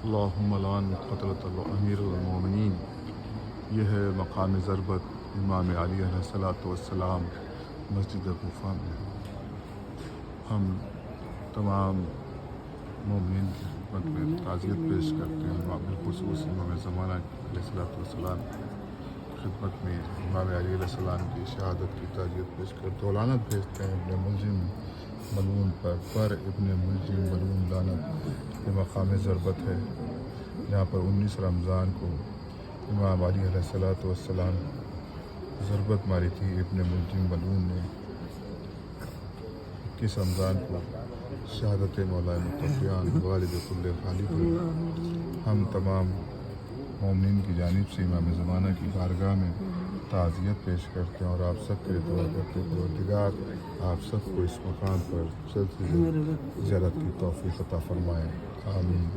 اللہم لعن قتلۃ امیر المومنین۔ یہ ہے مقام ضربت امام علی علیہ الصلوۃ والسلام مسجد کوفہ میں۔ ہم تمام مومنین کی خدمت میں تعزیت پیش کرتے ہیں، بالخصوص امام زمانہ علیہ الصلوۃ والسلام کی خدمت میں امام علی علیہ السلام کی شہادت کی تعزیت پیش کرتے ہیں، لعنت بھیجتے ہیں ابن ملجم ملعون پر ابن ملجم ملعون لعنت۔ یہ مقام ضربت ہے جہاں پر 19 رمضان کو امام علی علیہ الصلوۃ والسلام ضربت ماری تھی ابن ملجم ملعون نے۔ 21 رمضان کو شہادت مولا متقیان والد کل خالق ہوئی۔ ہم تمام مومنین کی جانب سے امام زمانہ کی بارگاہ میں تعزیت پیش کرتے ہیں اور آپ سب کے لیے دعا کرتے ہیں پروردگار آپ سب کو اس مقام پر جلد سے جلد زیارت کی توفیق عطا فرمائے، آمین۔